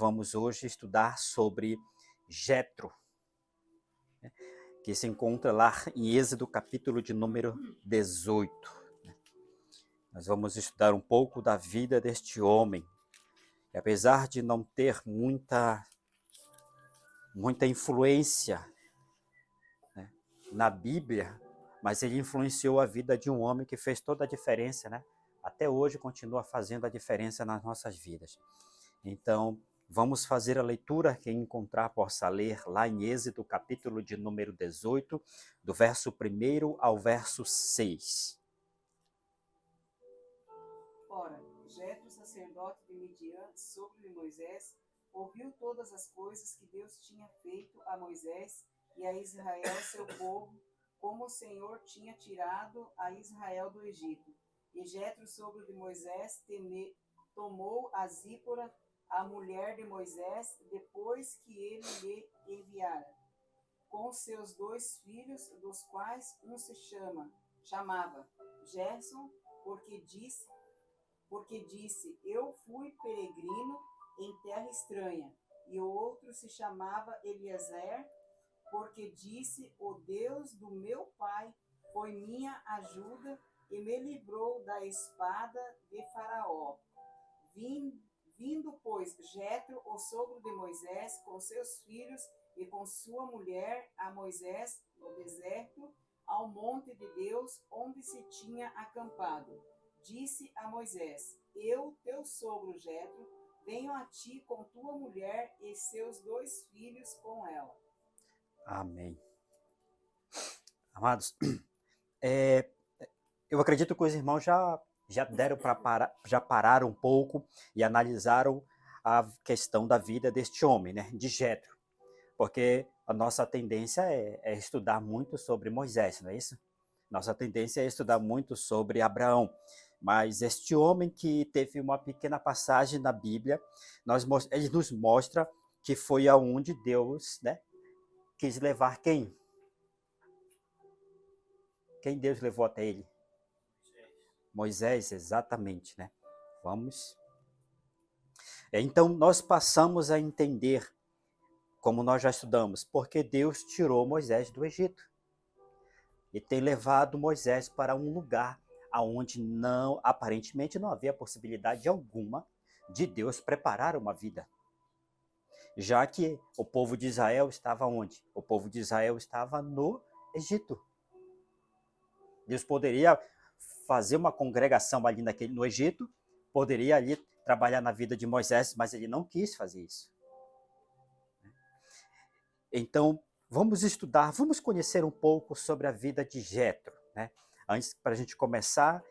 vamos hoje estudar sobre Jetro, que se encontra lá em Êxodo, capítulo de número 18. Nós vamos estudar um pouco da vida deste homem. E apesar de não ter muita influência, né, na Bíblia, mas ele influenciou a vida de um homem que fez toda a diferença, né? Até hoje continua fazendo a diferença nas nossas vidas. Então, vamos fazer a leitura, quem encontrar possa ler lá em Êxodo, capítulo de número 18, do verso 1 ao verso 6. Ora, Jetro, sacerdote de Midian, sogro de Moisés, ouviu todas as coisas que Deus tinha feito a Moisés e a Israel, seu povo, como o Senhor tinha tirado a Israel do Egito. E Jetro, sogro de Moisés, tomou a Zípora, a mulher de Moisés, depois que ele lhe enviara, com seus 2 filhos, dos quais um se chamava Gerson, porque disse, eu fui peregrino em terra estranha. E o outro se chamava Eliezer, porque disse, o Deus do meu pai foi minha ajuda e me livrou da espada de Faraó. Vindo, pois, Jetro, o sogro de Moisés, com seus filhos e com sua mulher, a Moisés, no deserto, ao monte de Deus, onde se tinha acampado, disse a Moisés, eu, teu sogro Jetro, venho a ti com tua mulher e seus 2 filhos com ela. Amém. Amados, eu acredito que os irmãos já deram para parar, já pararam um pouco e analisaram a questão da vida deste homem, né, de Jetro, porque a nossa tendência é estudar muito sobre Moisés, não é isso? Nossa tendência é estudar muito sobre Abraão, mas este homem que teve uma pequena passagem na Bíblia, ele nos mostra que foi aonde Deus, né, quis levar quem? Quem Deus levou até ele? Moisés, exatamente, né? Vamos. Então, nós passamos a entender, como nós já estudamos, porque Deus tirou Moisés do Egito e tem levado Moisés para um lugar onde aparentemente não havia possibilidade alguma de Deus preparar uma vida. Já que o povo de Israel estava onde? O povo de Israel estava no Egito. Deus poderia fazer uma congregação ali no Egito, poderia ali trabalhar na vida de Moisés, mas ele não quis fazer isso. Então, vamos estudar, vamos conhecer um pouco sobre a vida de Jetro, né? Antes, para a gente começar,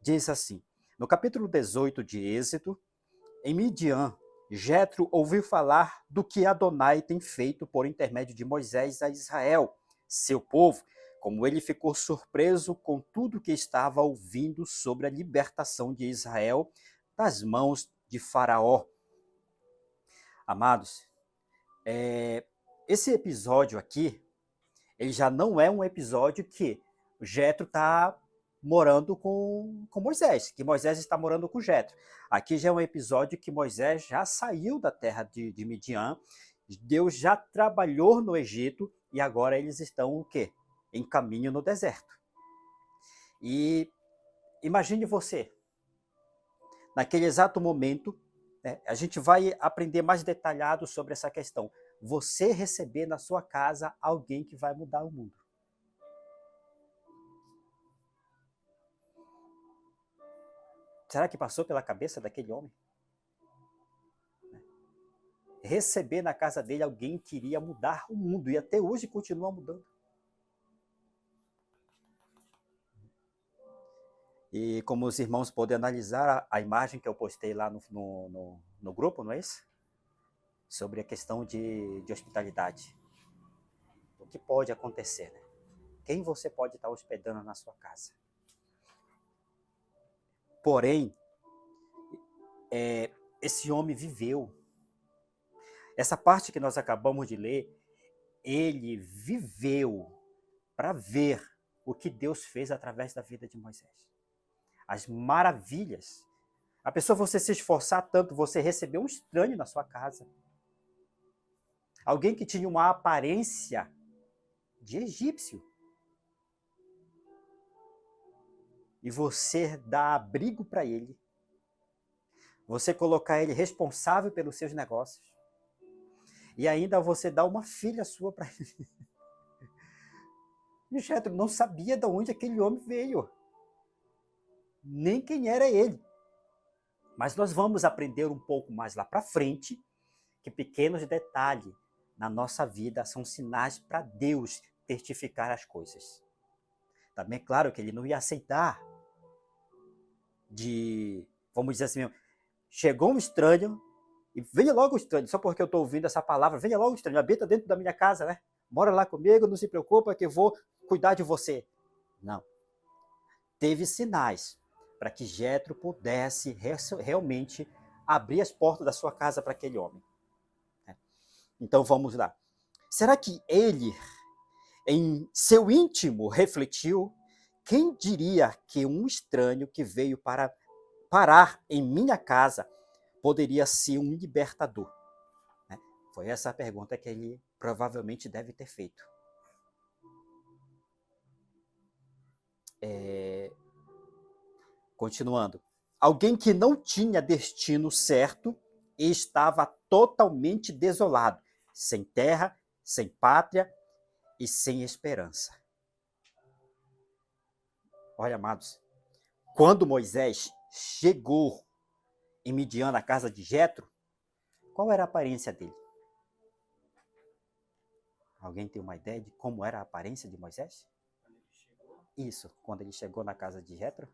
diz assim, no capítulo 18 de Êxodo, em Midian, Jetro ouviu falar do que Adonai tem feito por intermédio de Moisés a Israel, seu povo, como ele ficou surpreso com tudo que estava ouvindo sobre a libertação de Israel das mãos de Faraó. Amados, esse episódio aqui, ele já não é um episódio que Jetro está morando com Moisés, que Moisés está morando com Jetro. Aqui já é um episódio que Moisés já saiu da terra de Midian, Deus já trabalhou no Egito e agora eles estão o quê? Em caminho no deserto. E imagine você, naquele exato momento, né, a gente vai aprender mais detalhado sobre essa questão. Você receber na sua casa alguém que vai mudar o mundo. Será que passou pela cabeça daquele homem? Receber na casa dele alguém que iria mudar o mundo, e até hoje continua mudando. E como os irmãos podem analisar a imagem que eu postei lá no grupo, não é isso? Sobre a questão de hospitalidade. O que pode acontecer, né? Quem você pode estar hospedando na sua casa? Porém, esse homem viveu. Essa parte que nós acabamos de ler, ele viveu para ver o que Deus fez através da vida de Moisés. As maravilhas, A pessoa, você se esforçar tanto, você receber um estranho na sua casa. Alguém que tinha uma aparência de egípcio. E você dá abrigo para ele. Você colocar ele responsável pelos seus negócios. E ainda você dá uma filha sua para ele. E Jetro não sabia de onde aquele homem veio. Nem quem era ele. Mas nós vamos aprender um pouco mais lá para frente que pequenos detalhes na nossa vida são sinais para Deus testificar as coisas. Também, claro, que ele não ia aceitar vamos dizer assim, chegou um estranho, e venha logo o estranho, só porque eu estou ouvindo essa palavra, venha logo o estranho, habita dentro da minha casa, né? Mora lá comigo, não se preocupa que eu vou cuidar de você. Não. Teve sinais para que Jetro pudesse realmente abrir as portas da sua casa para aquele homem. Então vamos lá. Será que ele, em seu íntimo, refletiu? Quem diria que um estranho que veio para parar em minha casa poderia ser um libertador? Foi essa a pergunta que ele provavelmente deve ter feito. Continuando. Alguém que não tinha destino certo e estava totalmente desolado, sem terra, sem pátria e sem esperança. Olha, amados, quando Moisés chegou em Midian, na casa de Jetro, qual era a aparência dele? Alguém tem uma ideia de como era a aparência de Moisés? Isso, quando ele chegou na casa de Jetro?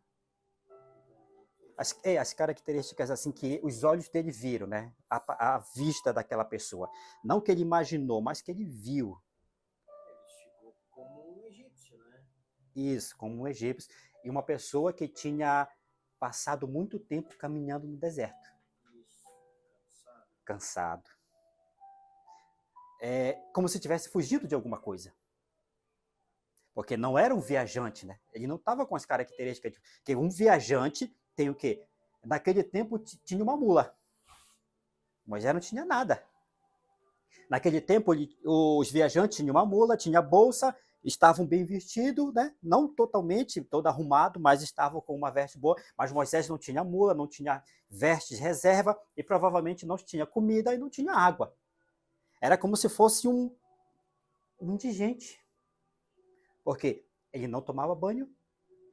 As características assim que os olhos dele viram, né? A vista daquela pessoa. Não que ele imaginou, mas que ele viu. Ele chegou como um egípcio, né? Isso, como um egípcio. E uma pessoa que tinha passado muito tempo caminhando no deserto. Isso, Cansado. Como se tivesse fugido de alguma coisa. Porque não era um viajante, né? Ele não estava com as características que um viajante tem o quê? Naquele tempo tinha uma mula. Moisés não tinha nada. Naquele tempo os viajantes tinham uma mula, tinha bolsa, estavam bem vestidos, né? Não totalmente todo arrumado, mas estavam com uma veste boa. Mas Moisés não tinha mula, não tinha vestes reserva e provavelmente não tinha comida e não tinha água. Era como se fosse um indigente. Porque ele não tomava banho,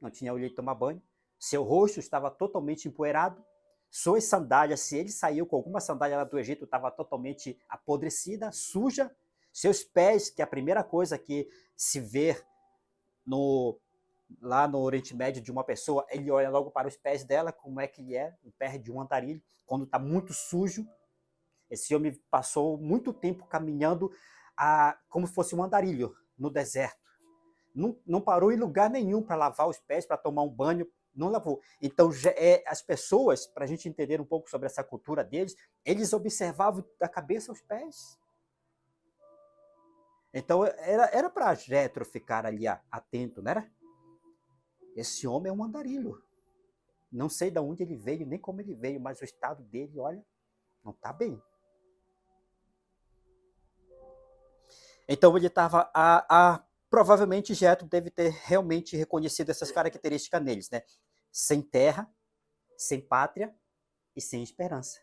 não tinha o jeito de tomar banho, seu rosto estava totalmente empoeirado, suas sandálias, se ele saiu com alguma sandália lá do Egito, estava totalmente apodrecida, suja, seus pés, que é a primeira coisa que se vê lá no Oriente Médio de uma pessoa, ele olha logo para os pés dela, como é que ele é, o pé de um andarilho, quando está muito sujo. Esse homem passou muito tempo caminhando como se fosse um andarilho no deserto. Não parou em lugar nenhum para lavar os pés, para tomar um banho, não lavou. Então, as pessoas, para a gente entender um pouco sobre essa cultura deles, eles observavam da cabeça aos pés. Então, era para Jetro ficar ali atento, não era? Esse homem é um andarilho. Não sei de onde ele veio, nem como ele veio, mas o estado dele, olha, não está bem. Então, ele estava provavelmente Jetro deve ter realmente reconhecido essas características neles, né? Sem terra, sem pátria e sem esperança.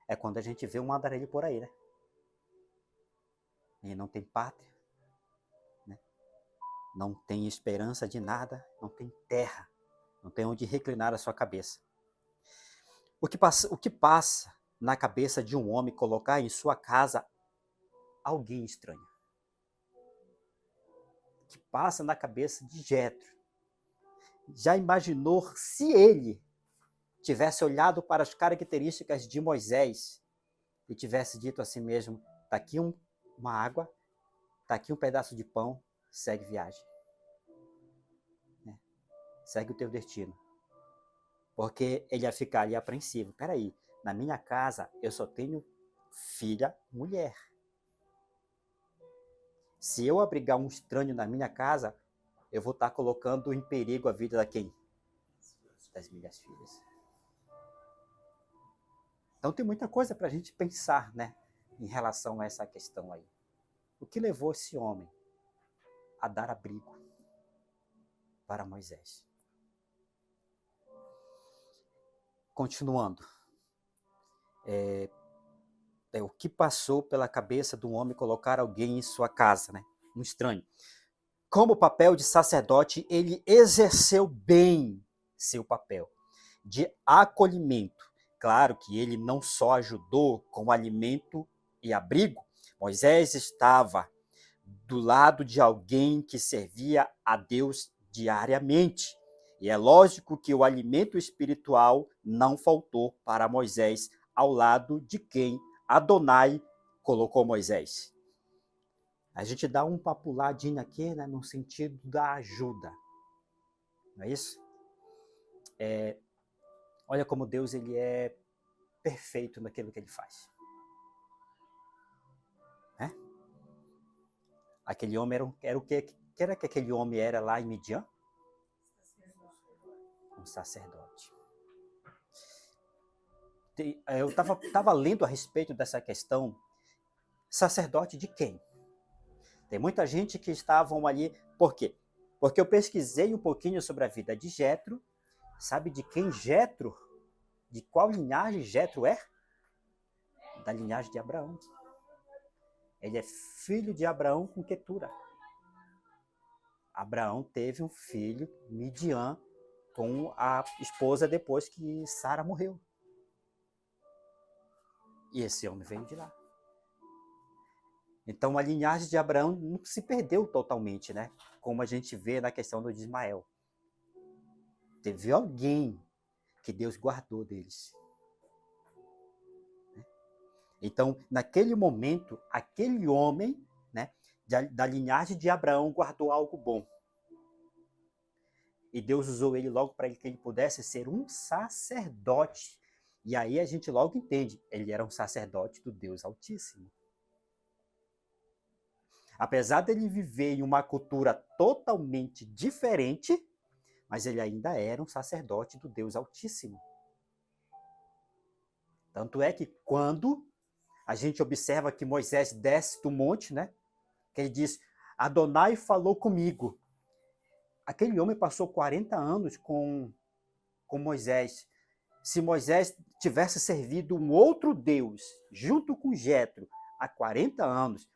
É quando a gente vê um andarilho por aí, né? Ele não tem pátria, né? Não tem esperança de nada, não tem terra, não tem onde reclinar a sua cabeça. O que passa na cabeça de um homem colocar em sua casa alguém estranho? Que passa na cabeça de Jetro? Já imaginou se ele tivesse olhado para as características de Moisés e tivesse dito assim mesmo, está aqui uma água, está aqui um pedaço de pão, segue viagem. Né? Segue o teu destino. Porque ele ia ficar ali apreensivo. Peraí, na minha casa eu só tenho filha, mulher. Se eu abrigar um estranho na minha casa, eu vou estar colocando em perigo a vida da quem? Das minhas filhas. Então tem muita coisa para a gente pensar, né, em relação a essa questão aí. O que levou esse homem a dar abrigo para Moisés? Continuando, o que passou pela cabeça do homem colocar alguém em sua casa, né? Um estranho. Como papel de sacerdote, ele exerceu bem seu papel de acolhimento. Claro que ele não só ajudou com alimento e abrigo, Moisés estava do lado de alguém que servia a Deus diariamente. E é lógico que o alimento espiritual não faltou para Moisés, ao lado de quem Adonai colocou Moisés. A gente dá um papuladinho aqui, né, no sentido da ajuda. Não é isso? Olha como Deus ele é perfeito naquilo que ele faz. Né? Aquele homem era o que? Que era que aquele homem era lá em Midian? Um sacerdote. Eu estava lendo a respeito dessa questão. Sacerdote de quem? Tem muita gente que estavam ali. Por quê? Porque eu pesquisei um pouquinho sobre a vida de Jetro. Sabe de quem Jetro? De qual linhagem Jetro é? Da linhagem de Abraão. Ele é filho de Abraão com Quetura. Abraão teve um filho, Midian, com a esposa depois que Sara morreu. E esse homem veio de lá. Então a linhagem de Abraão não se perdeu totalmente, né? Como a gente vê na questão do Ismael. Teve alguém que Deus guardou deles. Então, naquele momento, aquele homem, né, da linhagem de Abraão guardou algo bom. E Deus usou ele logo para que ele pudesse ser um sacerdote. E aí a gente logo entende, ele era um sacerdote do Deus Altíssimo. Apesar dele viver em uma cultura totalmente diferente, mas ele ainda era um sacerdote do Deus Altíssimo. Tanto é que quando a gente observa que Moisés desce do monte, né? Que ele diz, Adonai falou comigo. Aquele homem passou 40 anos com Moisés. Se Moisés tivesse servido um outro Deus, junto com Jetro, há 40 anos,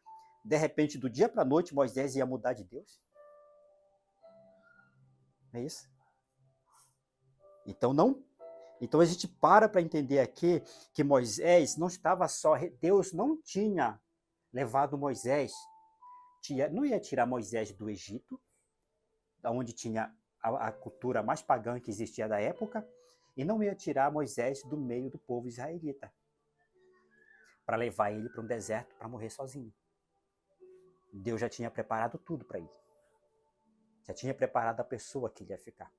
de repente, do dia para a noite, Moisés ia mudar de Deus? É isso? Então a gente para entender aqui que Moisés não estava só, Deus não tinha levado Moisés, não ia tirar Moisés do Egito, onde tinha a cultura mais pagã que existia da época, e não ia tirar Moisés do meio do povo israelita, para levar ele para um deserto para morrer sozinho. Deus já tinha preparado tudo para ele. Já tinha preparado a pessoa que ele ia ficar.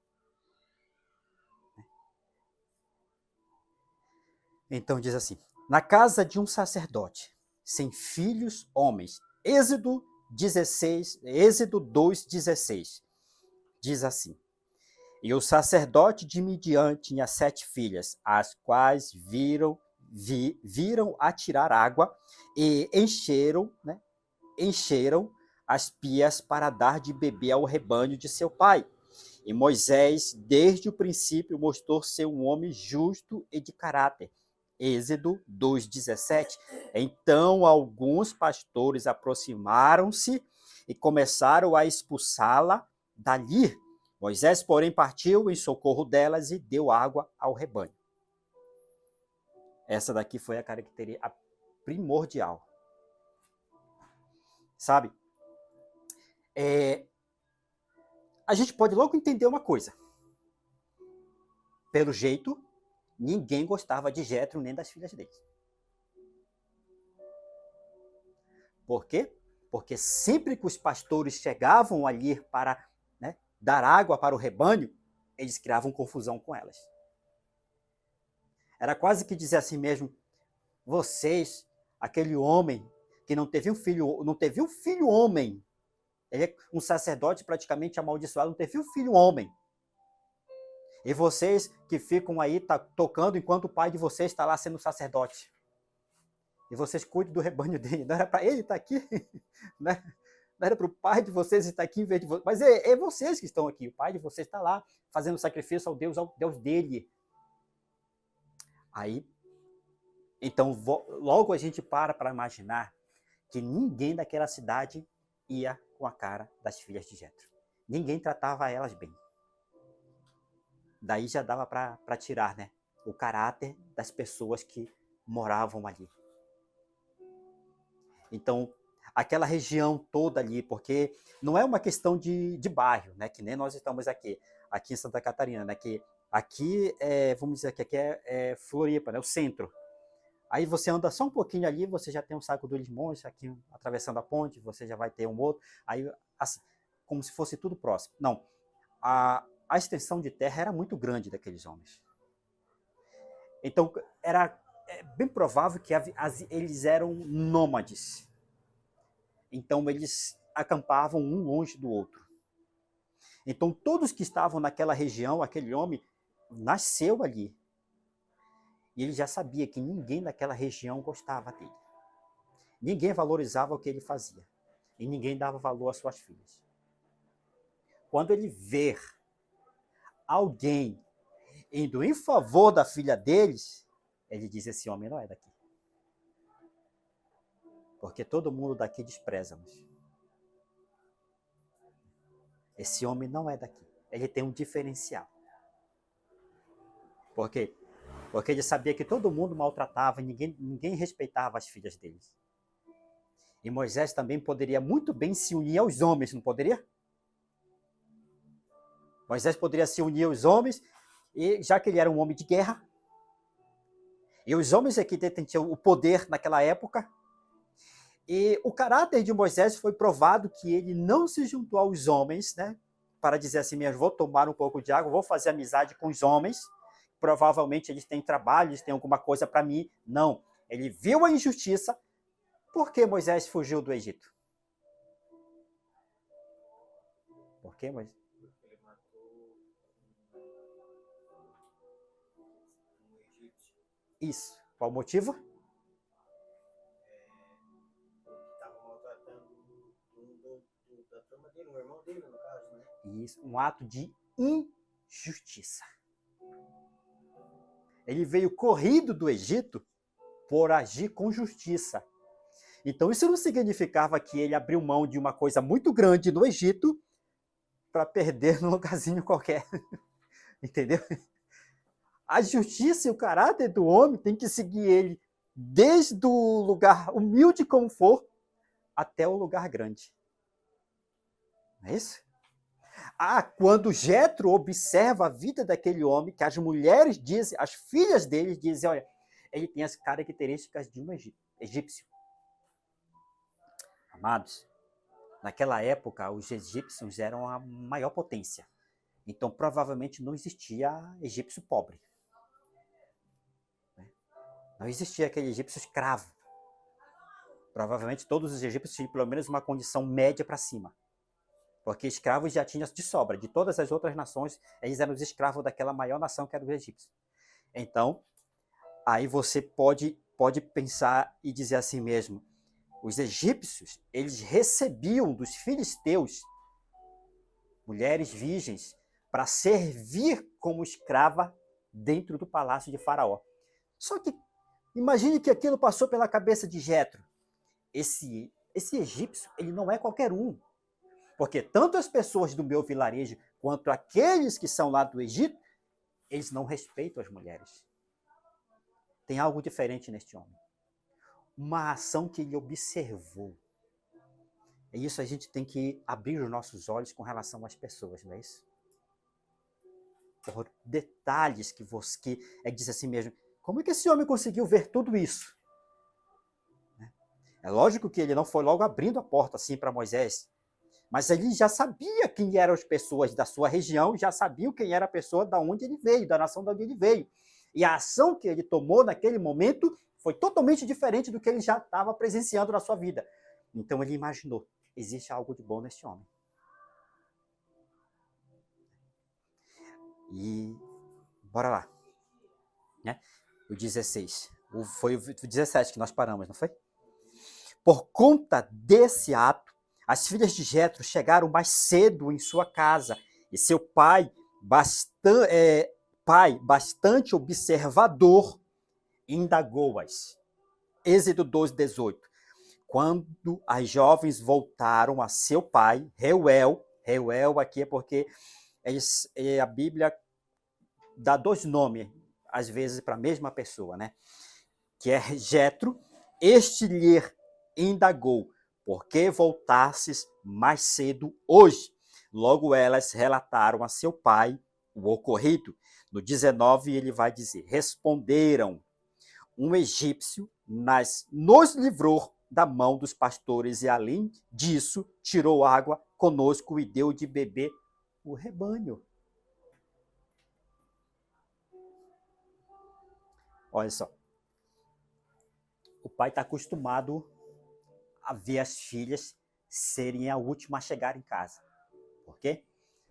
Então diz assim, na casa de um sacerdote, sem filhos homens, Êxodo 2:16, diz assim, e o sacerdote de Midian tinha 7 filhas, as quais viram atirar água e encheram as pias para dar de beber ao rebanho de seu pai. E Moisés, desde o princípio, mostrou ser um homem justo e de caráter. Êxodo 2:17. Então alguns pastores aproximaram-se e começaram a expulsá-la dali. Moisés, porém, partiu em socorro delas e deu água ao rebanho. Essa daqui foi a característica primordial. Sabe? A gente pode logo entender uma coisa. Pelo jeito, ninguém gostava de Jetro nem das filhas dele. Por quê? Porque sempre que os pastores chegavam ali para dar água para o rebanho, eles criavam confusão com elas. Era quase que dizer assim mesmo, vocês, aquele homem que não teve um filho homem, ele é um sacerdote praticamente amaldiçoado, não teve um filho homem. E vocês que ficam aí tocando enquanto o pai de vocês está lá sendo sacerdote. E vocês cuidam do rebanho dele. Não era para ele estar aqui, né? Não era para o pai de vocês estar aqui em vez de vocês. Mas é vocês que estão aqui. O pai de vocês está lá fazendo sacrifício ao Deus dele. Aí, então, logo a gente para imaginar que ninguém daquela cidade ia com a cara das filhas de Jetro. Ninguém tratava elas bem. Daí já dava para tirar, né, o caráter das pessoas que moravam ali. Então, aquela região toda ali, porque não é uma questão de bairro, né, que nem nós estamos aqui em Santa Catarina, né, que aqui, vamos dizer que aqui é Floripa, né, o centro. Aí você anda só um pouquinho ali, você já tem um Saco dos Limões, aqui atravessando a ponte, você já vai ter um outro, aí assim, como se fosse tudo próximo. Não, a extensão de terra era muito grande daqueles homens. Então, era bem provável que eles eram nômades. Então, eles acampavam um longe do outro. Então, todos que estavam naquela região, aquele homem nasceu ali. E ele já sabia que ninguém naquela região gostava dele. Ninguém valorizava o que ele fazia. E ninguém dava valor às suas filhas. Quando ele ver alguém indo em favor da filha deles, ele diz: esse homem não é daqui. Porque todo mundo daqui despreza-nos. Esse homem não é daqui. Ele tem um diferencial. Por quê? Porque ele sabia que todo mundo maltratava, ninguém respeitava as filhas deles. E Moisés também poderia muito bem se unir aos homens, não poderia? Moisés poderia se unir aos homens, e já que ele era um homem de guerra, e os homens aqui detinham o poder naquela época, e o caráter de Moisés foi provado que ele não se juntou aos homens, né, para dizer assim mesmo: vou tomar um pouco de água, vou fazer amizade com os homens, provavelmente eles têm trabalho, eles têm alguma coisa para mim. Não, ele viu a injustiça. Por que Moisés fugiu do Egito? Por que Moisés? Porque ele matou um egípcio. Isso. Qual o motivo? Que estava maltratando da turma dele, um irmão dele, no caso, né? Isso, um ato de injustiça. Ele veio corrido do Egito por agir com justiça. Então, isso não significava que ele abriu mão de uma coisa muito grande no Egito para perder num lugarzinho qualquer. Entendeu? A justiça e o caráter do homem tem que seguir ele desde o lugar humilde como for até o lugar grande. Não é isso? Quando Jetro observa a vida daquele homem, que as mulheres dizem, as filhas dele dizem: olha, ele tem as características de um egípcio. Amados, naquela época, os egípcios eram a maior potência. Então, provavelmente, não existia egípcio pobre. Não existia aquele egípcio escravo. Provavelmente, todos os egípcios tinham pelo menos uma condição média para cima. Porque escravos já tinham de sobra. De todas as outras nações, eles eram os escravos daquela maior nação que era os egípcios. Então, aí você pode pensar e dizer assim mesmo: os egípcios, eles recebiam dos filisteus mulheres virgens para servir como escrava dentro do palácio de Faraó. Só que imagine que aquilo passou pela cabeça de Jetro. Esse egípcio, ele não é qualquer um. Porque tanto as pessoas do meu vilarejo quanto aqueles que são lá do Egito, eles não respeitam as mulheres. Tem algo diferente neste homem. Uma ação que ele observou. É isso, a gente tem que abrir os nossos olhos com relação às pessoas, não é isso? Por detalhes que diz assim mesmo: como é que esse homem conseguiu ver tudo isso? É lógico que ele não foi logo abrindo a porta assim para Moisés, mas ele já sabia quem eram as pessoas da sua região, já sabia quem era a pessoa da onde ele veio, da nação da onde ele veio. E a ação que ele tomou naquele momento foi totalmente diferente do que ele já estava presenciando na sua vida. Então ele imaginou: existe algo de bom neste homem. E Bora lá. Né? O 16. Foi o 17 que nós paramos, não foi? Por conta desse ato, as filhas de Jetro chegaram mais cedo em sua casa e seu pai, bastante observador, indagou-as. Êxodo 12, 18. Quando as jovens voltaram a seu pai, Reuel aqui é porque a Bíblia dá dois nomes, às vezes, para a mesma pessoa, né? Que é Jetro. Este lhe indagou: por que voltasses mais cedo hoje? Logo elas relataram a seu pai o ocorrido. No 19 ele vai dizer: responderam: um egípcio nos livrou da mão dos pastores e, além disso, tirou água conosco e deu de beber o rebanho. Olha só. O pai está acostumado a ver as filhas serem a última a chegar em casa. Por quê?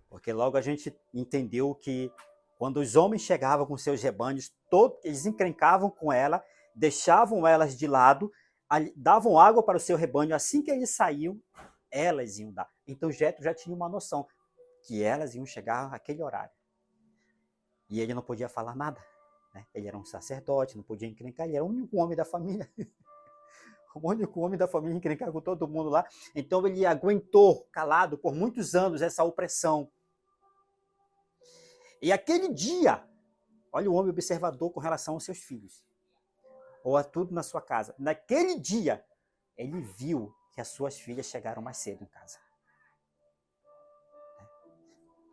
Porque logo a gente entendeu que quando os homens chegavam com seus rebanhos, eles encrencavam com ela, deixavam elas de lado, davam água para o seu rebanho. Assim que eles saíam, elas iam dar. Então Jetro já tinha uma noção que elas iam chegar naquele horário. E ele não podia falar nada. Né? Ele era um sacerdote, não podia encrencar, ele era o único homem da família. O único homem da família encrencar com todo mundo lá. Então ele aguentou calado por muitos anos essa opressão. E aquele dia, olha o homem observador com relação aos seus filhos, ou a tudo na sua casa. Naquele dia, ele viu que as suas filhas chegaram mais cedo em casa.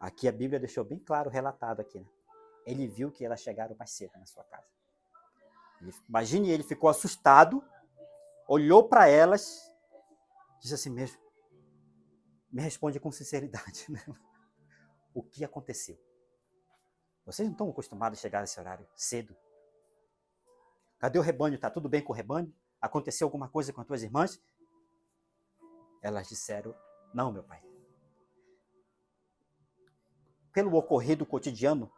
Aqui a Bíblia deixou bem claro, relatado aqui, né? Ele viu que elas chegaram mais cedo na sua casa. Imagine, ele ficou assustado, olhou para elas, disse assim mesmo: me responde com sinceridade, né? O que aconteceu? Vocês não estão acostumados a chegar nesse horário cedo? Cadê o rebanho? Está tudo bem com o rebanho? Aconteceu alguma coisa com as tuas irmãs? Elas disseram: não, meu pai. Pelo ocorrido cotidiano,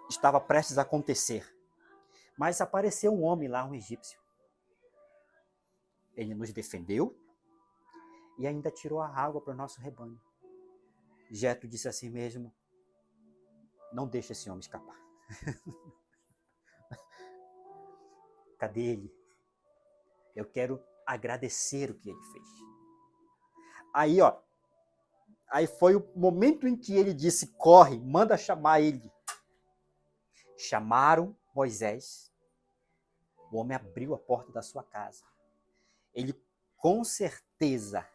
estava prestes a acontecer. Mas apareceu um homem lá, um egípcio. Ele nos defendeu e ainda tirou a água para o nosso rebanho. Jetro disse assim mesmo: não deixe esse homem escapar. Cadê ele? Eu quero agradecer o que ele fez. Aí foi o momento em que ele disse: corre, manda chamar ele. Chamaram Moisés. O homem abriu a porta da sua casa. Ele com certeza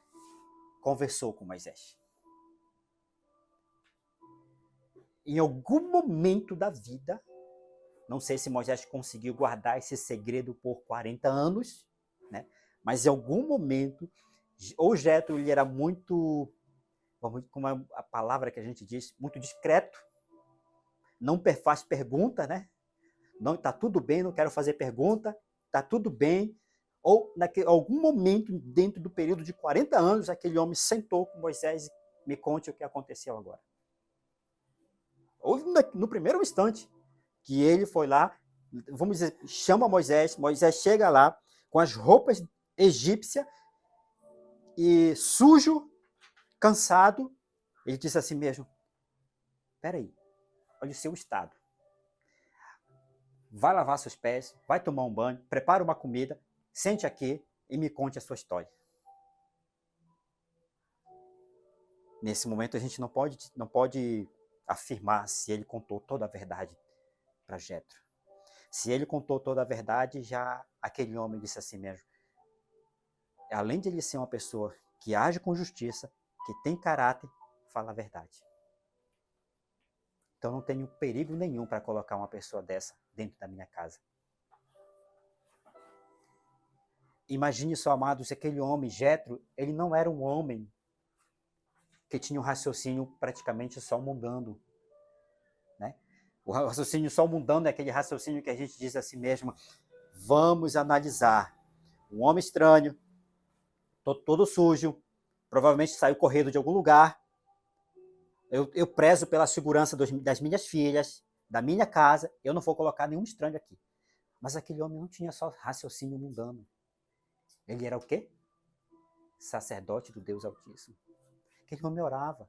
conversou com Moisés. Em algum momento da vida, não sei se Moisés conseguiu guardar esse segredo por 40 anos, né? Mas em algum momento, ou Jetro ele era muito, como é a palavra que a gente diz, muito discreto, não faz pergunta, né? Não, tá tudo bem, não quero fazer pergunta, tá tudo bem. Ou em algum momento, dentro do período de 40 anos, aquele homem sentou com Moisés e me conte o que aconteceu agora. Ou no primeiro instante, que ele foi lá, vamos dizer, chama Moisés chega lá com as roupas egípcias e sujo, cansado, ele disse assim mesmo: peraí, olha o seu estado. Vai lavar seus pés, vai tomar um banho, prepara uma comida, sente aqui e me conte a sua história. Nesse momento a gente não pode afirmar se ele contou toda a verdade para Jetro. Se ele contou toda a verdade, já aquele homem disse assim mesmo: além de ele ser uma pessoa que age com justiça, que tem caráter, fala a verdade. Então não tenho perigo nenhum para colocar uma pessoa dessa dentro da minha casa. Imagine só, amados, aquele homem, Jetro, ele não era um homem que tinha um raciocínio praticamente só mundano. Né? O raciocínio só mundano é aquele raciocínio que a gente diz assim mesmo: vamos analisar. Um homem estranho, todo sujo, provavelmente saiu correndo de algum lugar. Eu prezo pela segurança das minhas filhas, da minha casa, eu não vou colocar nenhum estranho aqui. Mas aquele homem não tinha só raciocínio mundano. Ele era o quê? Sacerdote do Deus Altíssimo. Aquele homem orava.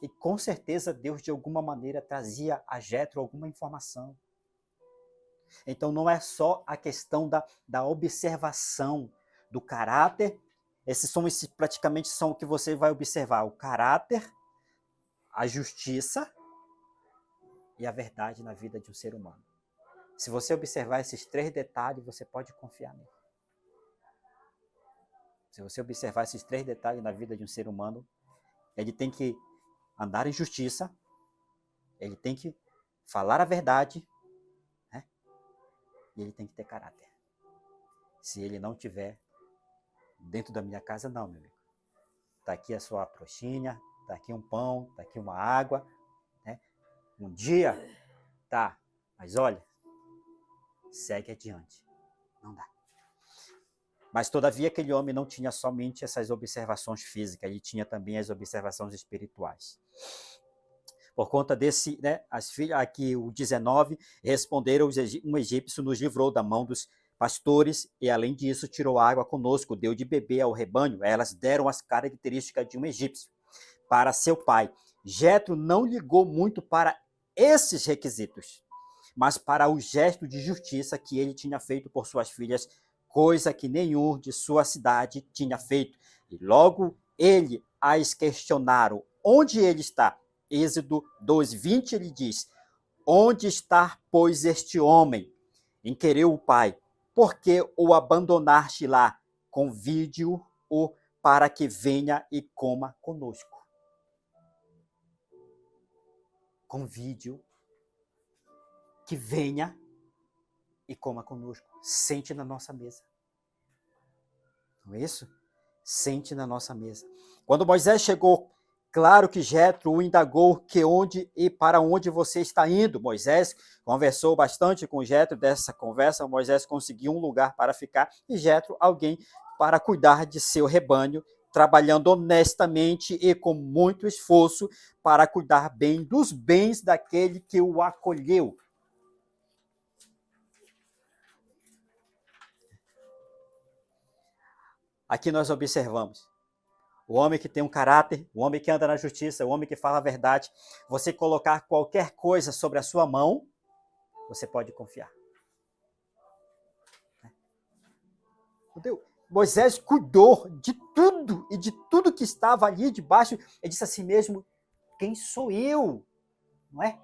E com certeza Deus, de alguma maneira, trazia a Jétro alguma informação. Então não é só a questão da observação do caráter. Esses praticamente são o que você vai observar: o caráter, a justiça e a verdade na vida de um ser humano. Se você observar esses 3 detalhes, você pode confiar nele. Se você observar esses 3 detalhes na vida de um ser humano, ele tem que andar em justiça, ele tem que falar a verdade, né? E ele tem que ter caráter. Se ele não tiver dentro da minha casa, não, meu amigo. Está aqui a sua trouxinha, está aqui um pão, está aqui uma água, né? Um dia, tá, mas olha, segue adiante. Não dá. Mas, todavia, aquele homem não tinha somente essas observações físicas, ele tinha também as observações espirituais. Por conta desse, né, as filhas, aqui o 19, responderam: um egípcio nos livrou da mão dos pastores e, além disso, tirou água conosco, deu de beber ao rebanho. Elas deram as características de um egípcio para seu pai. Jétro não ligou muito para esses requisitos, mas para o gesto de justiça que ele tinha feito por suas filhas, coisa que nenhum de sua cidade tinha feito. E logo ele as questionaram: onde ele está? Êxodo 2:20, ele diz: onde está, pois, este homem? Inquiriu o pai: por que o abandonaste lá? Convide-o para que venha e coma conosco. Convide-o que venha e coma conosco. Sente na nossa mesa. Não é isso? Sente na nossa mesa. Quando Moisés chegou, claro que Jétro o indagou que onde e para onde você está indo. Moisés conversou bastante com Jétro. Dessa conversa, Moisés conseguiu um lugar para ficar e Jétro alguém para cuidar de seu rebanho, trabalhando honestamente e com muito esforço para cuidar bem dos bens daquele que o acolheu. Aqui nós observamos o homem que tem um caráter, o homem que anda na justiça, o homem que fala a verdade. Você colocar qualquer coisa sobre a sua mão, você pode confiar. Entendeu? Moisés cuidou de tudo e de tudo que estava ali debaixo. Ele disse a si mesmo: quem sou eu? Não é?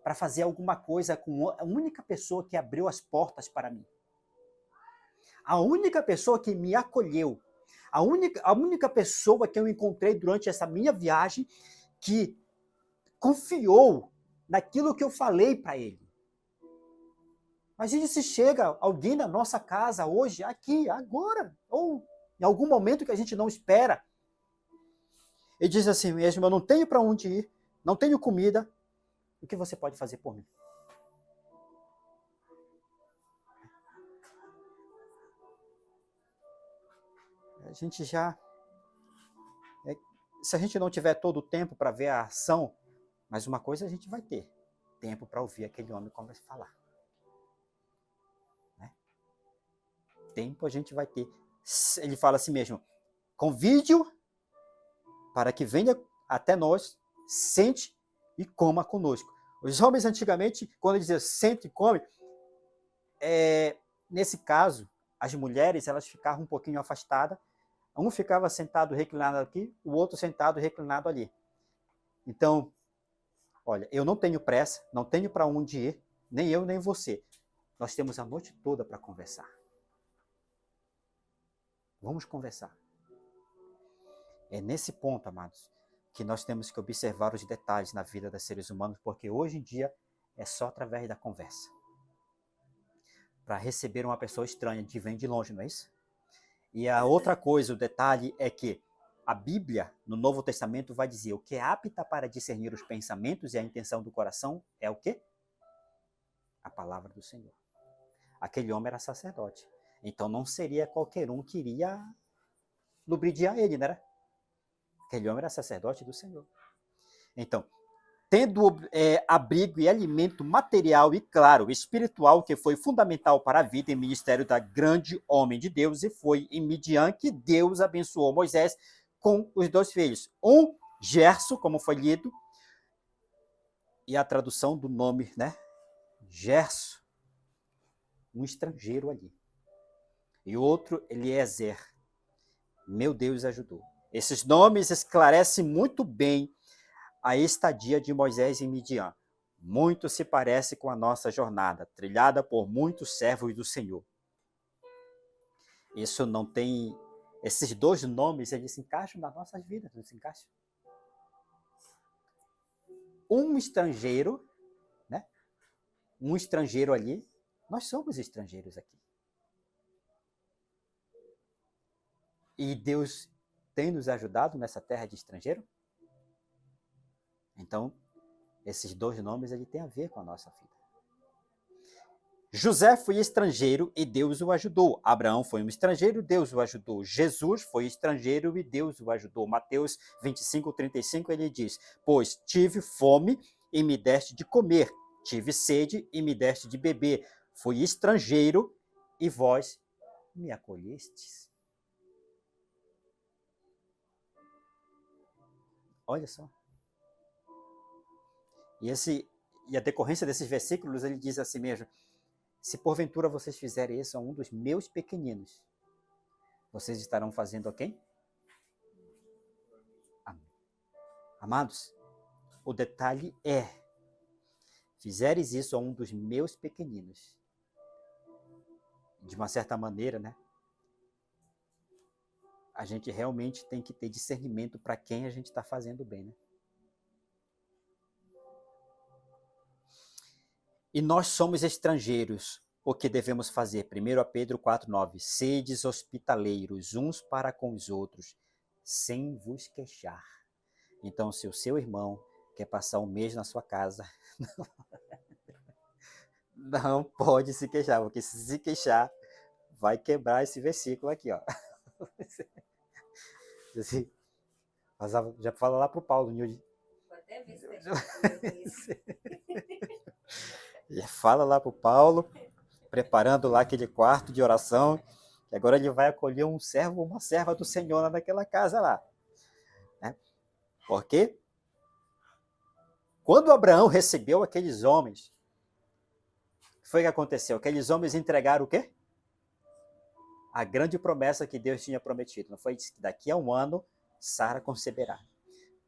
Para fazer alguma coisa com a única pessoa que abriu as portas para mim. A única pessoa que me acolheu, a única pessoa que eu encontrei durante essa minha viagem que confiou naquilo que eu falei para ele. Imagine se chega alguém na nossa casa hoje, aqui, agora, ou em algum momento que a gente não espera, e diz assim mesmo: eu não tenho para onde ir, não tenho comida, o que você pode fazer por mim? A gente já... se a gente não tiver todo o tempo para ver a ação, mas uma coisa a gente vai ter: tempo para ouvir aquele homem começar a falar. Né? Tempo a gente vai ter. Ele fala assim mesmo: convide-o para que venha até nós, sente e coma conosco. Os homens antigamente, quando eles diziam sente e come, nesse caso, as mulheres elas ficavam um pouquinho afastadas. Um ficava sentado reclinado aqui, o outro sentado reclinado ali. Então, olha, eu não tenho pressa, não tenho para onde ir, nem eu nem você. Nós temos a noite toda para conversar. Vamos conversar. É nesse ponto, amados, que nós temos que observar os detalhes na vida dos seres humanos, porque hoje em dia é só através da conversa. Para receber uma pessoa estranha que vem de longe, não é isso? E a outra coisa, o detalhe é que a Bíblia, no Novo Testamento, vai dizer: o que é apta para discernir os pensamentos e a intenção do coração é o quê? A palavra do Senhor. Aquele homem era sacerdote. Então não seria qualquer um que iria lubridiar ele, né? Aquele homem era sacerdote do Senhor. Então, tendo abrigo e alimento material e, claro, espiritual, que foi fundamental para a vida e ministério da grande homem de Deus, e foi em Midian que Deus abençoou Moisés com os 2 filhos. Um, Gerson, como foi lido, e a tradução do nome, né? Gerson, um estrangeiro ali. E outro, Eliezer. Meu Deus ajudou. Esses nomes esclarecem muito bem a estadia de Moisés em Midian. Muito se parece com a nossa jornada, trilhada por muitos servos do Senhor. Isso não tem... Esses 2 nomes, eles se encaixam nas nossas vidas, não se encaixam? Um estrangeiro, né? Um estrangeiro ali, nós somos estrangeiros aqui. E Deus tem nos ajudado nessa terra de estrangeiro? Então, esses 2 nomes ele tem a ver com a nossa vida. José foi estrangeiro e Deus o ajudou. Abraão foi um estrangeiro, Deus o ajudou. Jesus foi estrangeiro e Deus o ajudou. Mateus 25:35 ele diz: pois tive fome e me deste de comer, tive sede e me deste de beber, fui estrangeiro e vós me acolhestes. Olha só. E a decorrência desses versículos, ele diz assim mesmo: se porventura vocês fizerem isso a um dos meus pequeninos, vocês estarão fazendo a quem? Amém. Amados, o detalhe é: fizeres isso a um dos meus pequeninos, de uma certa maneira, né? A gente realmente tem que ter discernimento para quem a gente está fazendo bem, né? E nós somos estrangeiros. O que devemos fazer? 1 Pedro 4,9. Sedes hospitaleiros uns para com os outros, sem vos queixar. Então, se o seu irmão quer passar um mês na sua casa, não pode se queixar, porque se queixar, vai quebrar esse versículo aqui, ó. Já fala lá pro Paulo, Nilde. Vou até ver se fala lá pro Paulo, preparando lá aquele quarto de oração, que agora ele vai acolher um servo ou uma serva do Senhor lá naquela casa lá. Né? Porque quando Abraão recebeu aqueles homens, o que foi que aconteceu? Aqueles homens entregaram o quê? A grande promessa que Deus tinha prometido. Não foi que daqui a 1 ano Sara conceberá.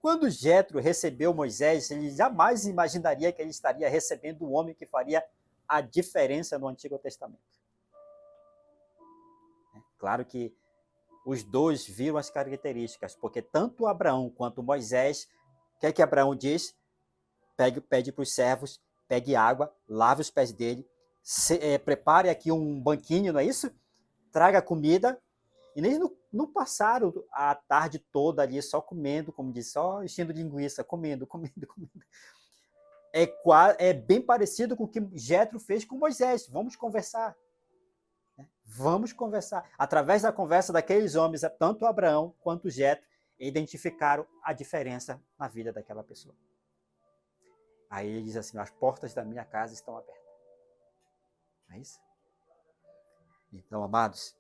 Quando Jetro recebeu Moisés, ele jamais imaginaria que ele estaria recebendo um homem que faria a diferença no Antigo Testamento. Claro que os 2 viram as características, porque tanto Abraão quanto Moisés, o que é que Abraão diz? Pede para os servos, pegue água, lave os pés dele, prepare aqui um banquinho, não é isso? Traga comida. E nem não passaram a tarde toda ali só comendo, como diz, só enchendo de linguiça, comendo. É bem parecido com o que Jetro fez com Moisés. Vamos conversar. Vamos conversar. Através da conversa daqueles homens, tanto Abraão quanto Jetro identificaram a diferença na vida daquela pessoa. Aí ele diz assim: as portas da minha casa estão abertas. Não é isso? Então, amados,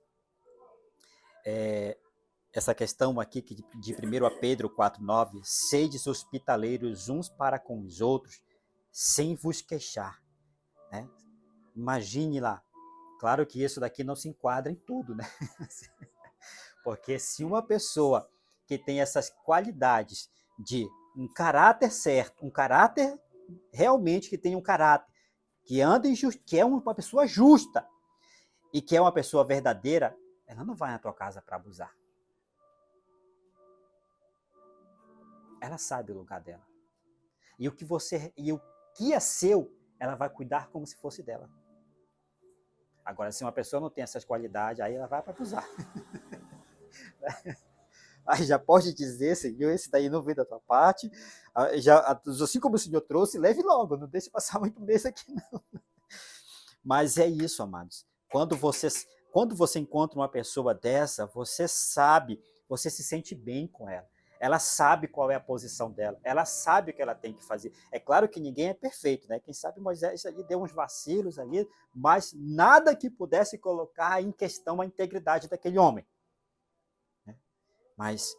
essa questão aqui de 1 Pedro 4,9, sedes hospitaleiros uns para com os outros, sem vos queixar. Né? Imagine lá, claro que isso daqui não se enquadra em tudo, né? Porque se uma pessoa que tem essas qualidades de um caráter certo, um caráter realmente que tem um caráter, que anda em que é uma pessoa justa e que é uma pessoa verdadeira, ela não vai na tua casa para abusar. Ela sabe o lugar dela. E o que é seu, ela vai cuidar como se fosse dela. Agora, se uma pessoa não tem essas qualidades, aí ela vai para abusar. Aí já pode dizer: Senhor, esse daí não veio da tua parte. Assim como o Senhor trouxe, leve logo, não deixe passar muito mês aqui, não. Mas é isso, amados. Quando você encontra uma pessoa dessa, você sabe, você se sente bem com ela. Ela sabe qual é a posição dela, ela sabe o que ela tem que fazer. É claro que ninguém é perfeito, né? Quem sabe Moisés ali deu uns vacilos ali, mas nada que pudesse colocar em questão a integridade daquele homem. Né? Mas,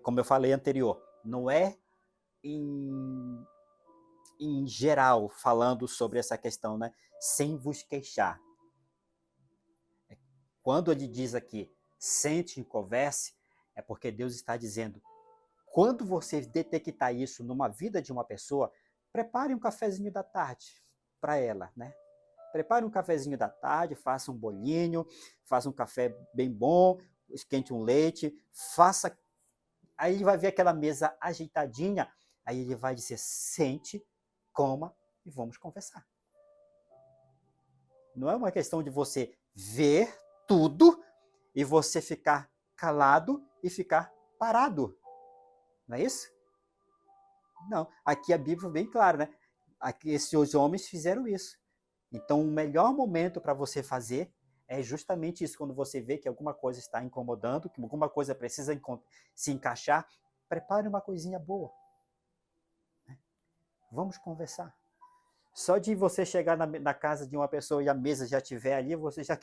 como eu falei anterior, não é em geral falando sobre essa questão, né? Sem vos queixar. Quando ele diz aqui, sente e converse, é porque Deus está dizendo, quando você detectar isso numa vida de uma pessoa, prepare um cafezinho da tarde para ela, né? Prepare um cafezinho da tarde, faça um bolinho, faça um café bem bom, esquente um leite, faça... Aí ele vai ver aquela mesa ajeitadinha, aí ele vai dizer, sente, coma e vamos conversar. Não é uma questão de você ver tudo e você ficar calado e ficar parado. Não é isso? Não. Aqui a Bíblia é bem clara, né? Aqui esses homens fizeram isso. Então, o melhor momento para você fazer é justamente isso, quando você vê que alguma coisa está incomodando, que alguma coisa precisa se encaixar, prepare uma coisinha boa. Vamos conversar. Só de você chegar na casa de uma pessoa e a mesa já estiver ali, você já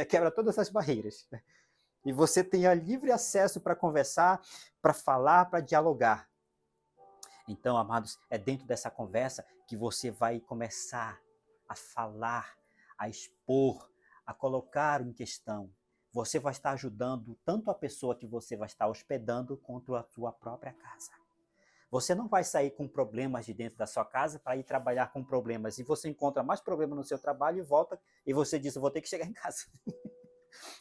quebra todas as barreiras. E você tem livre acesso para conversar, para falar, para dialogar. Então, amados, é dentro dessa conversa que você vai começar a falar, a expor, a colocar em questão. Você vai estar ajudando tanto a pessoa que você vai estar hospedando quanto a sua própria casa. Você não vai sair com problemas de dentro da sua casa para ir trabalhar com problemas. E você encontra mais problemas no seu trabalho e volta e você diz, eu vou ter que chegar em casa.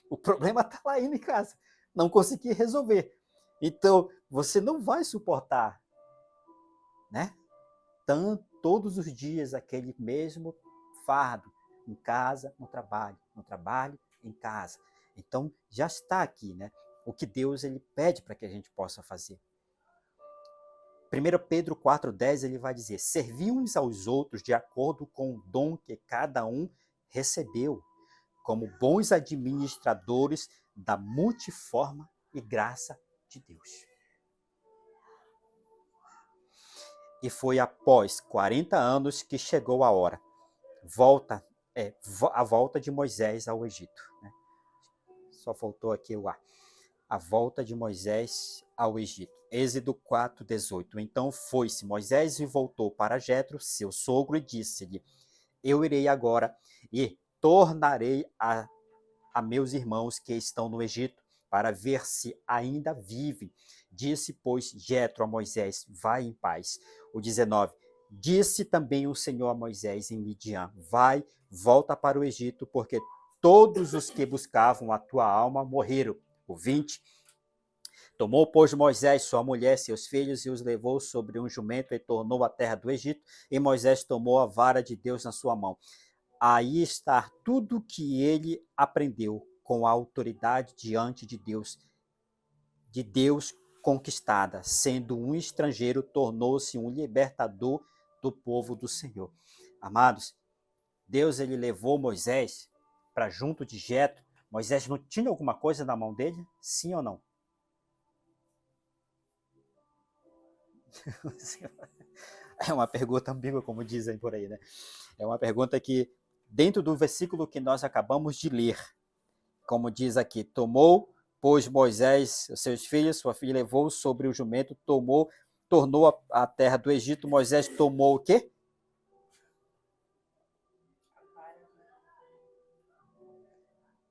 O problema está lá indo em casa. Não consegui resolver. Então, você não vai suportar, né? Todos os dias aquele mesmo fardo. Em casa, no trabalho, em casa. Então, já está aqui, né? O que Deus ele pede para que a gente possa fazer. 1 Pedro 4,10 ele vai dizer, servi uns aos outros de acordo com o dom que cada um recebeu, como bons administradores da multiforme e graça de Deus. E foi após 40 anos que chegou a hora, a volta de Moisés ao Egito. Né? Só faltou aqui o a volta de Moisés ao Egito. Êxodo 4:18. Então foi-se Moisés e voltou para Jetro, seu sogro, e disse-lhe, eu irei agora e tornarei a meus irmãos que estão no Egito, para ver se ainda vivem. Disse, pois, Jetro a Moisés, vai em paz. O 19. Disse também o Senhor a Moisés em Midian, vai, volta para o Egito, porque todos os que buscavam a tua alma morreram. O 20. Tomou, pois, Moisés sua mulher, seus filhos, e os levou sobre um jumento e tornou à terra do Egito, e Moisés tomou a vara de Deus na sua mão. Aí está tudo que ele aprendeu com a autoridade diante de Deus conquistada. Sendo um estrangeiro, tornou-se um libertador do povo do Senhor. Amados, Deus ele levou Moisés para junto de Jetro. Moisés não tinha alguma coisa na mão dele? Sim ou não? É uma pergunta ambígua, como dizem por aí, né? É uma pergunta que, dentro do versículo que nós acabamos de ler, como diz aqui, tomou, pois Moisés, seus filhos, sua filha levou sobre o jumento, tornou a terra do Egito. Moisés tomou o quê?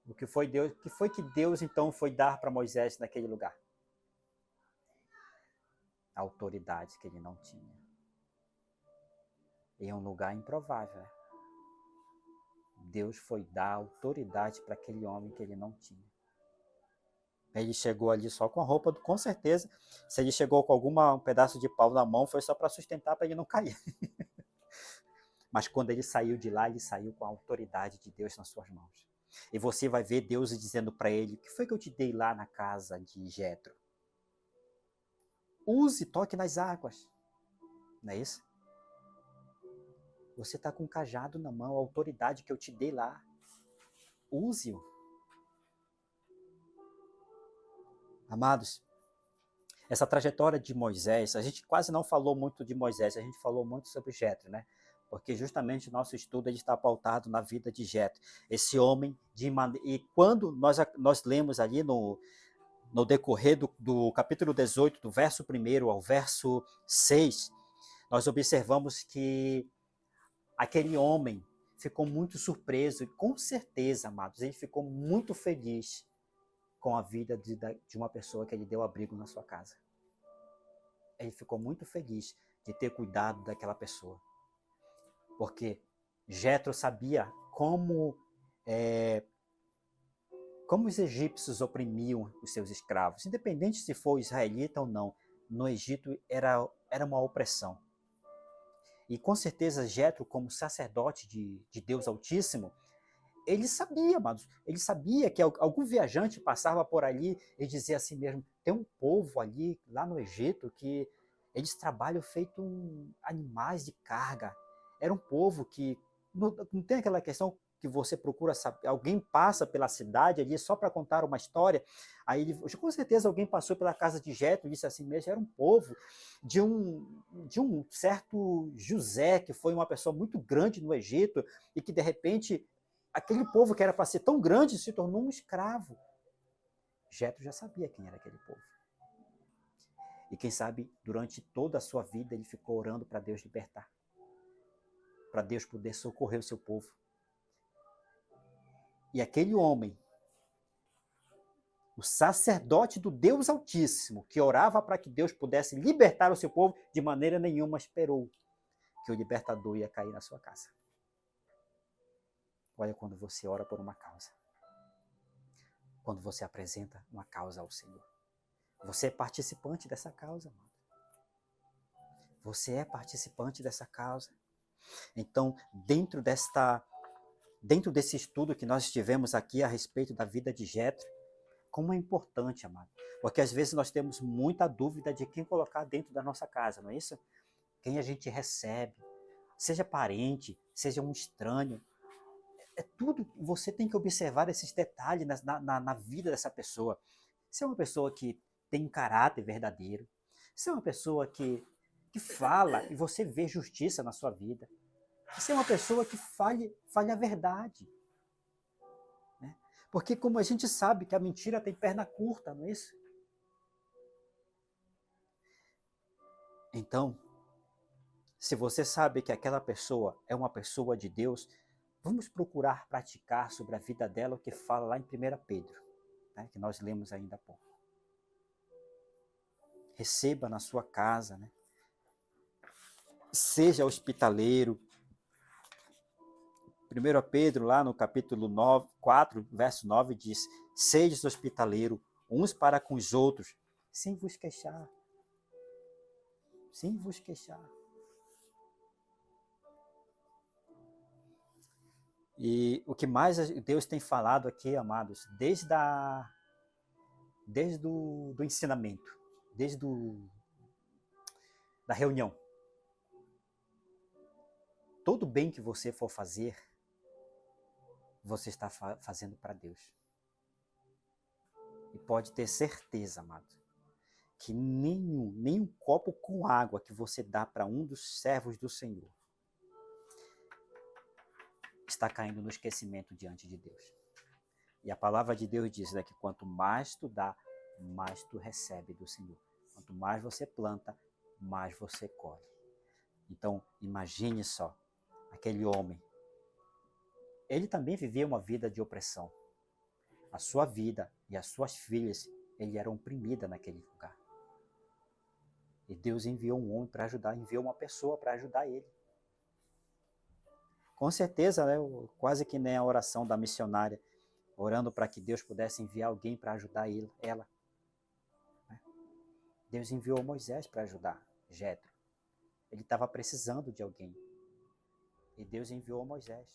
O que foi que Deus então foi dar para Moisés naquele lugar? A autoridade que ele não tinha. Em um lugar improvável. Deus foi dar autoridade para aquele homem que ele não tinha. Ele chegou ali só com a roupa, com certeza, se ele chegou com um pedaço de pau na mão, foi só para sustentar, para ele não cair. Mas quando ele saiu de lá, ele saiu com a autoridade de Deus nas suas mãos. E você vai ver Deus dizendo para ele, o que foi que eu te dei lá na casa de Jetro? Use, toque nas águas. Não é isso? Você está com um cajado na mão, a autoridade que eu te dei lá. Use-o. Amados, essa trajetória de Moisés, a gente quase não falou muito de Moisés, a gente falou muito sobre Jetro, né? Porque justamente o nosso estudo ele está pautado na vida de Jetro, esse homem e quando nós lemos ali no decorrer do capítulo 18, do verso 1 ao verso 6, nós observamos que aquele homem ficou muito surpreso e com certeza, amados, ele ficou muito feliz com a vida de uma pessoa que ele deu abrigo na sua casa. Ele ficou muito feliz de ter cuidado daquela pessoa. Porque Jetro sabia como os egípcios oprimiam os seus escravos, independente se for israelita ou não. No Egito era uma opressão. E com certeza Jetro, como sacerdote de Deus Altíssimo, ele sabia, amados, ele sabia que algum viajante passava por ali e dizia assim mesmo, tem um povo ali, lá no Egito, que eles trabalham feito animais de carga. Era um povo que, não tem aquela questão que você procura saber, alguém passa pela cidade ali só para contar uma história, aí com certeza alguém passou pela casa de Jetro e disse assim mesmo, era um povo de um certo José, que foi uma pessoa muito grande no Egito, e que de repente aquele povo que era para ser tão grande se tornou um escravo. Jetro já sabia quem era aquele povo. E quem sabe, durante toda a sua vida, ele ficou orando para Deus libertar. Para Deus poder socorrer o seu povo. E aquele homem, o sacerdote do Deus Altíssimo, que orava para que Deus pudesse libertar o seu povo, de maneira nenhuma esperou que o libertador ia cair na sua casa. Olha quando você ora por uma causa. Quando você apresenta uma causa ao Senhor. Você é participante dessa causa, mano. Você é participante dessa causa. Então, dentro desse estudo que nós tivemos aqui a respeito da vida de Jetro, como é importante, amado. Porque às vezes nós temos muita dúvida de quem colocar dentro da nossa casa, não é isso? Quem a gente recebe, seja parente, seja um estranho. É tudo, você tem que observar esses detalhes na vida dessa pessoa. Se é uma pessoa que tem um caráter verdadeiro, se é uma pessoa que fala e você vê justiça na sua vida, se é uma pessoa que fale a verdade. Né? Porque como a gente sabe que a mentira tem perna curta, não é isso? Então, se você sabe que aquela pessoa é uma pessoa de Deus, vamos procurar praticar sobre a vida dela o que fala lá em 1 Pedro, né, que nós lemos ainda há pouco. Receba na sua casa, né? Seja hospitaleiro. 1 Pedro, lá no capítulo 4, verso 9, diz: sejam hospitaleiros uns para com os outros, sem vos queixar. Sem vos queixar. E o que mais Deus tem falado aqui, amados, desde o ensinamento, desde da reunião. Todo bem que você for fazer, você está fazendo para Deus. E pode ter certeza, amado, que nenhum copo com água que você dá para um dos servos do Senhor está caindo no esquecimento diante de Deus. E a palavra de Deus diz, né, que quanto mais tu dá, mais tu recebe do Senhor. Quanto mais você planta, mais você colhe. Então, imagine só, aquele homem, ele também vivia uma vida de opressão. A sua vida e as suas filhas, ele era oprimida naquele lugar. E Deus enviou um homem para ajudar, enviou uma pessoa para ajudar ele. Com certeza, né, quase que nem a oração da missionária, orando para que Deus pudesse enviar alguém para ajudar ela. Deus enviou Moisés para ajudar Jetro. Ele estava precisando de alguém. E Deus enviou Moisés.